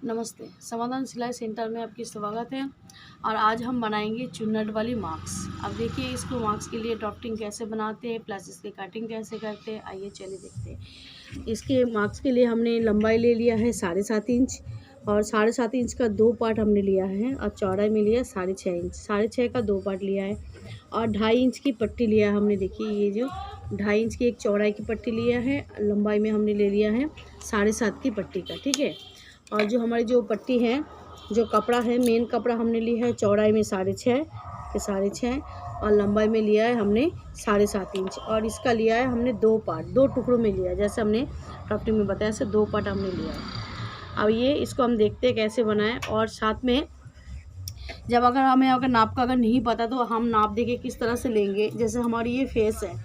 नमस्ते, समाधान सिलाई सेंटर में आपकी स्वागत है। और आज हम बनाएंगे चुन्नट वाली मास्क। अब देखिए इसको मास्क के लिए ड्राफ्टिंग कैसे बनाते हैं प्लस इसकी कटिंग कैसे करते हैं, आइए चलिए देखते हैं। इसके मास्क के लिए हमने लंबाई ले लिया है 7.5 इंच और 7.5 इंच का 2 पार्ट हमने लिया है और चौड़ाई में लिया 6.5 इंच, 6.5 का 2 पार्ट लिया है और 2.5 इंच की पट्टी लिया है हमने। देखिए ये जो 2.5 इंच की एक चौड़ाई की पट्टी लिया है, लंबाई में हमने ले लिया है 7.5 की पट्टी का, ठीक है। और जो हमारी जो पट्टी है, जो कपड़ा है, मेन कपड़ा हमने लिया है चौड़ाई में 6.5 के 6.5 और लंबाई में लिया है हमने 7.5 इंच और इसका लिया है हमने 2 पार्ट, 2 टुकड़ों में लिया है, जैसे हमने ड्राफ्टिंग में बताया ऐसे 2 पार्ट हमने लिया है। अब ये इसको हम देखते हैं कैसे बनाएं। और साथ में जब अगर नाप का अगर नहीं पता तो हम नाप देके किस तरह से लेंगे। जैसे हमारी ये फेस है,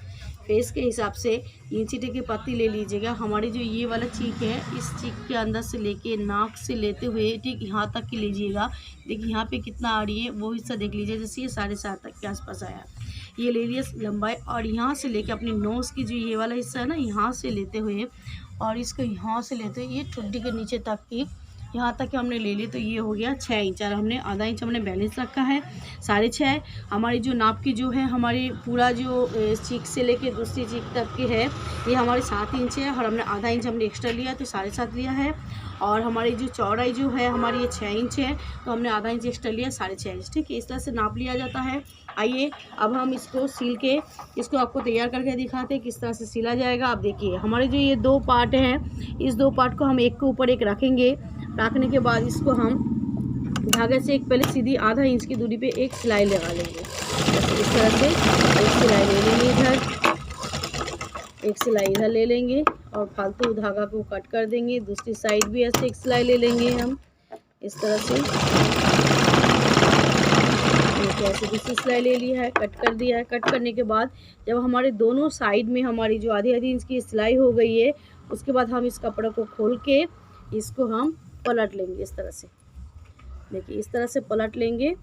फेस के हिसाब से इंची टेप की पत्ती ले लीजिएगा। हमारी जो ये वाला चीक है, इस चीक के अंदर से लेके नाक से लेते हुए ठीक यहाँ तक की लीजिएगा। देखिए यहाँ पे कितना आ रही है वो हिस्सा देख लीजिए। जैसे ये 7.5 तक के आसपास आया, ये ले लिए लंबाई। और यहाँ से लेके अपनी नोज़ की जो ये वाला हिस्सा है ना, यहाँ से लेते हुए और इसको यहाँ से लेते हुए ये ठुड्डी के नीचे तक की यहाँ तक कि हमने ले ली। तो ये हो गया 6 इंच और हमने आधा इंच हमने बैलेंस रखा है 6.5। हमारी जो नाप की जो है, हमारी पूरा जो चीक से लेके दूसरी चीक तक की है, ये हमारी 7 इंच है और हमने आधा इंच हमने एक्स्ट्रा लिया तो 7.5 लिया है। और हमारी जो चौड़ाई जो है हमारी ये 6 इंच है, तो हमने आधा इंच एक्स्ट्रा लिया 6.5 इंच, ठीक है। इस तरह से नाप लिया जाता है। आइए अब हम इसको सील के इसको आपको तैयार करके दिखाते हैं किस तरह से सिला जाएगा। आप देखिए हमारे जो ये 2 पार्ट हैं, इस 2 पार्ट को हम एक के ऊपर एक रखेंगे। रखने के बाद इसको हम धागे से एक पहले सीधी आधा इंच की दूरी पे एक सिलाई लगा लेंगे। इस तरह से एक सिलाई ले लेंगे, इधर एक सिलाई इधर ले लेंगे और फालतू धागा को कट कर देंगे। दूसरी साइड भी ऐसे एक सिलाई ले लेंगे हम इस तरह से। ऐसे दूसरी सिलाई ले लिया है, कट कर दिया है। कट करने के बाद जब हमारे दोनों साइड में हमारी जो आधी इंच की सिलाई हो गई है, उसके बाद हम इस कपड़े को खोल के इसको हम पलट लेंगे इस तरह से। देखिए इस तरह से पलट लेंगे।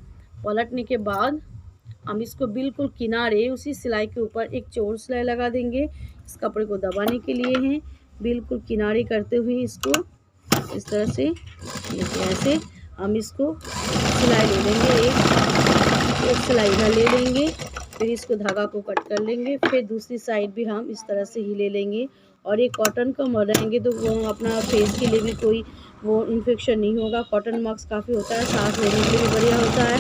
पलटने के बाद हम इसको बिल्कुल किनारे उसी सिलाई के ऊपर एक चौड़ सिलाई लगा देंगे। इस कपड़े को दबाने के लिए हैं, बिल्कुल किनारे करते हुए इसको इस तरह से। देखिए ऐसे हम इसको सिलाई ले लेंगे, एक सिलाई इधर ले लेंगे, फिर इसको धागा को कट कर लेंगे। फिर दूसरी साइड भी हम इस तरह से ही ले लेंगे और ये कॉटन का मराएंगे तो वो अपना फेस के लिए भी कोई वो इन्फेक्शन नहीं होगा। कॉटन मास्क काफ़ी होता है, सांस लेने के लिए भी बढ़िया होता है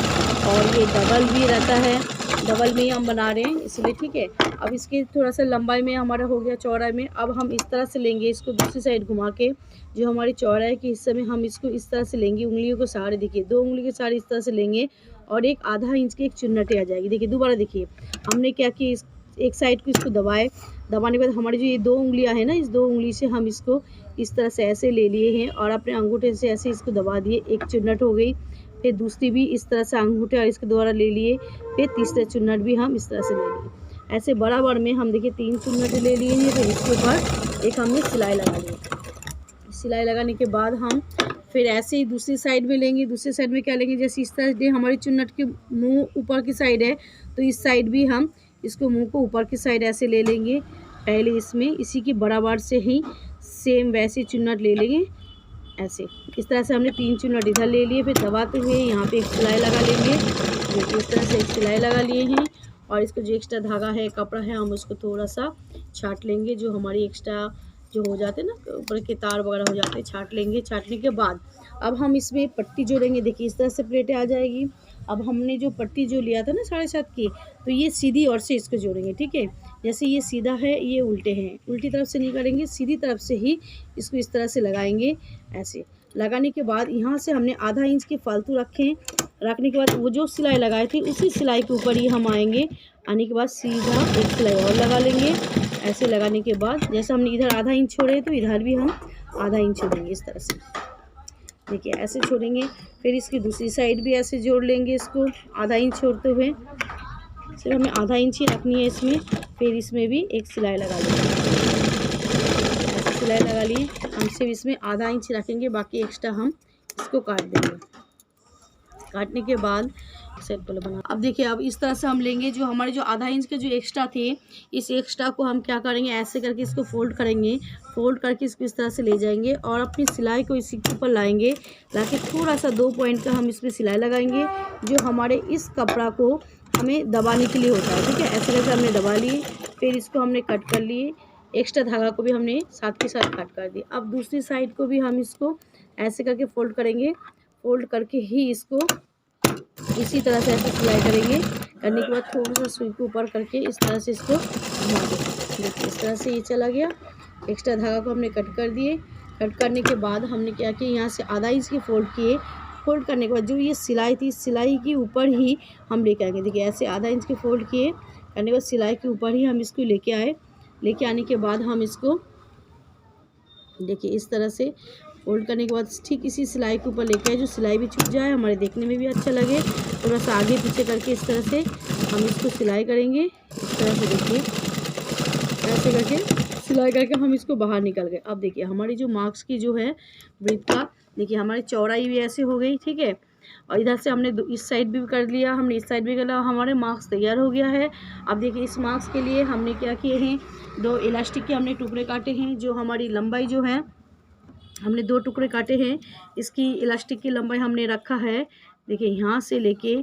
और ये डबल भी रहता है। डबल में ही हम बना रहे हैं इसलिए, ठीक है। अब इसकी थोड़ा सा लंबाई में हमारा हो गया चौड़ाई में। अब हम इस तरह से लेंगे इसको दूसरी साइड घुमा के, जो हमारी चौड़ाई के हिस्से में हम इसको इस तरह से लेंगे। उंगलियों को सहारे, देखिए 2 उंगली के सहारे इस तरह से लेंगे और एक आधा इंच की एक चुन्नटी आ जाएगी। देखिए दोबारा देखिए हमने क्या किया, इस एक साइड को इसको दबाने के बाद हमारी जो ये 2 उंगलियां हैं ना, इस 2 उंगली से हम इसको इस तरह से ऐसे ले लिए हैं और अपने अंगूठे से ऐसे इसको दबा दिए। एक चुन्नट हो गई। फिर दूसरी भी इस तरह से अंगूठे और इसके द्वारा ले लिए। फिर तीसरे चुन्नट भी हम इस तरह से ले लिए। ऐसे बराबर में हम देखिए 3 चुन्नट ले लिए हैं। फिर इसके ऊपर एक हमने सिलाई लगा ली। सिलाई लगाने के बाद हम फिर ऐसे ही दूसरी साइड में लेंगे। दूसरी साइड में क्या लेंगे, जैसे इस तरह से हमारी चुन्नट के मुँह ऊपर की साइड है, तो इस साइड भी हम इसको मुंह को ऊपर की साइड ऐसे ले लेंगे। पहले इसमें इसी की बराबर से ही सेम वैसे चुन्नट ले लेंगे ऐसे। इस तरह से हमने 3 चुन्नट इधर ले लिए। फिर दबाते हुए यहाँ पे एक सिलाई लगा लेंगे। देखिए इस तरह से एक सिलाई लगा लिए हैं और इसको जो एक्स्ट्रा धागा है, कपड़ा है, हम उसको थोड़ा सा छाट लेंगे। जो हमारी एक्स्ट्रा जो हो जाते हैं ना, ऊपर के तार वगैरह हो जाते हैं, छाट लेंगे। छाटने के बाद अब हम इसमें पट्टी जोड़ेंगे। देखिए इस तरह से प्लेटें आ जाएगी। अब हमने जो पट्टी जो लिया था ना 7.5 की, तो ये सीधी ओर से इसको जोड़ेंगे, ठीक है। जैसे ये सीधा है, ये उल्टे हैं, उल्टी तरफ से नहीं करेंगे, सीधी तरफ से ही इसको इस तरह से लगाएंगे। ऐसे लगाने के बाद यहाँ से हमने आधा इंच के फालतू रखने के बाद वो जो सिलाई लगाई थी उसी सिलाई के ऊपर ही हम आएंगे। आने के बाद सीधा एक सिलाई और लगा लेंगे। ऐसे लगाने के बाद जैसे हमने इधर आधा इंच छोड़े तो इधर भी हम आधा इंच छोड़ेंगे इस तरह से। देखिए ऐसे छोड़ेंगे। फिर इसकी दूसरी साइड भी ऐसे जोड़ लेंगे, इसको आधा इंच छोड़ते हुए। सिर्फ हमें आधा इंच ही रखनी है इसमें। फिर इसमें भी एक सिलाई लगा लेंगे। ऐसे सिलाई लगा लिए। हम सिर्फ इसमें आधा इंच रखेंगे, बाकी एक्स्ट्रा हम इसको काट देंगे। काटने के बाद सेट पहले बना। अब देखिए, अब इस तरह से हम लेंगे जो हमारे जो आधा इंच के जो एक्स्ट्रा थे, इस एक्स्ट्रा को हम क्या करेंगे, ऐसे करके इसको फोल्ड करेंगे, फोल्ड करके इसको इस तरह से ले जाएंगे और अपनी सिलाई को इसी के ऊपर लाएंगे, लाके थोड़ा सा 2 पॉइंट का हम इसमें सिलाई लगाएंगे जो हमारे इस कपड़ा को हमें दबाने के लिए होता है। ठीक है, ऐसे करके हमने दबा लिए, फिर इसको हमने कट कर लिए, एक्स्ट्रा धागा को भी हमने साथ के साथ कट कर दिया। अब दूसरी साइड को भी हम इसको ऐसे करके फोल्ड करेंगे, फोल्ड करके ही इसको इसी तरह से ऐसे सिलाई करेंगे। करने के बाद थोड़ा सा सुई को ऊपर करके इस तरह से इसको घुमा देंगे। देखिए इस तरह से ये चला गया। एक्स्ट्रा धागा को हमने कट कर दिए। कट करने के बाद हमने क्या किया, यहाँ से आधा इंच की फोल्ड किए। फोल्ड करने के बाद जो ये सिलाई थी, सिलाई के ऊपर ही हम लेके आएंगे। देखिए ऐसे आधा इंच की फोल्ड किए, करने के बाद सिलाई के ऊपर ही हम इसको लेके आए। लेके आने के बाद हम इसको देखिए इस तरह से फोल्ड करने के बाद ठीक इसी सिलाई के ऊपर लेके आए, जो सिलाई भी छूट जाए, हमारे देखने में भी अच्छा लगे। थोड़ा सा आगे पीछे करके इस तरह से हम इसको सिलाई करेंगे। इस तरह से देखिए ऐसे करके सिलाई करके हम इसको बाहर निकल गए। अब देखिए हमारी जो मार्क्स की जो है ब्रीथ का, देखिए हमारी चौड़ाई भी ऐसे हो गई। ठीक है, और इधर से हमने इस साइड भी कर लिया, हमने इस साइड भी कर लिया, हमारे मार्क्स तैयार हो गया है। अब देखिए इस मार्क्स के लिए हमने क्या किए हैं, 2 इलास्टिक के हमने टुकड़े काटे हैं। जो हमारी लंबाई जो है, हमने 2 टुकड़े काटे हैं। इसकी इलास्टिक की लंबाई हमने रखा है, देखिए यहाँ से लेके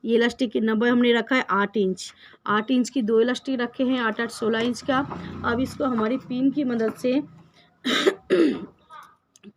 ये इलास्टिक की लंबाई हमने रखा है 8 इंच। 8 इंच की 2 इलास्टिक रखे हैं, 8 8 16 इंच का। अब इसको हमारी पिन की मदद से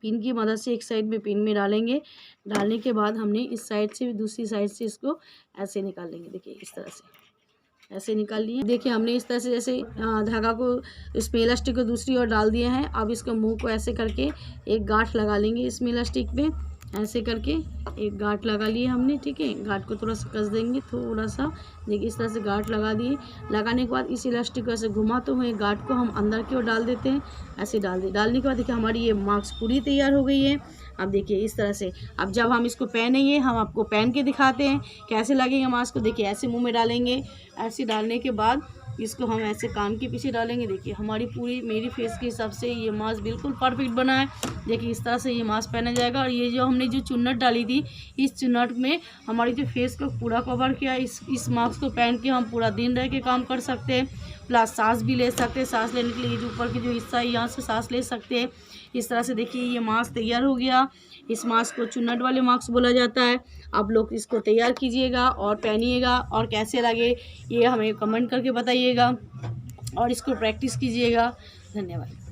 पिन की मदद से एक साइड में पिन में डालेंगे। डालने के बाद हमने इस साइड से भी दूसरी साइड से इसको ऐसे निकाल लेंगे। देखिए इस तरह से ऐसे निकाल लिए। देखिए हमने इस तरह से जैसे धागा को इसमें इलास्टिक को दूसरी ओर डाल दिया है। अब इसके मुंह को ऐसे करके एक गांठ लगा लेंगे इसमें इलास्टिक पे, ऐसे करके एक गांठ लगा लिए हमने। ठीक है, गांठ को थोड़ा सा कस देंगे, थोड़ा सा देखिए इस तरह से गांठ लगा दिए। लगाने के बाद इस इलास्टिक को ऐसे घुमाते हुए गांठ को हम अंदर की ओर डाल देते हैं, ऐसे डाल दिए। डालने के बाद देखिए हमारी ये मार्क्स पूरी तैयार हो गई है। अब देखिए इस तरह से, अब जब हम इसको पहनेंगे, हम आपको पहन के दिखाते हैं कैसे लगेगा मास्क को। देखिए ऐसे मुंह में डालेंगे, ऐसे डालने के बाद इसको हम ऐसे कान के पीछे डालेंगे। देखिए हमारी पूरी मेरी फेस के हिसाब से ये मास्क बिल्कुल परफेक्ट बना है। देखिए इस तरह से ये मास्क पहना जाएगा। और ये जो हमने जो चुन्नट डाली थी, इस चुन्नट में हमारी जो फेस को पूरा कवर किया। इस मास्क को पहन के हम पूरा दिन रह के काम कर सकते हैं, प्लस सांस भी ले सकते हैं। सांस लेने के लिए जो ऊपर की जो हिस्सा है, यहाँ से सांस ले सकते हैं। इस तरह से देखिए ये मास्क तैयार हो गया। इस मास्क को चुन्नट वाले मास्क बोला जाता है। आप लोग इसको तैयार कीजिएगा और पहनिएगा, और कैसे लगे ये हमें कमेंट करके बताइएगा, और इसको प्रैक्टिस कीजिएगा। धन्यवाद।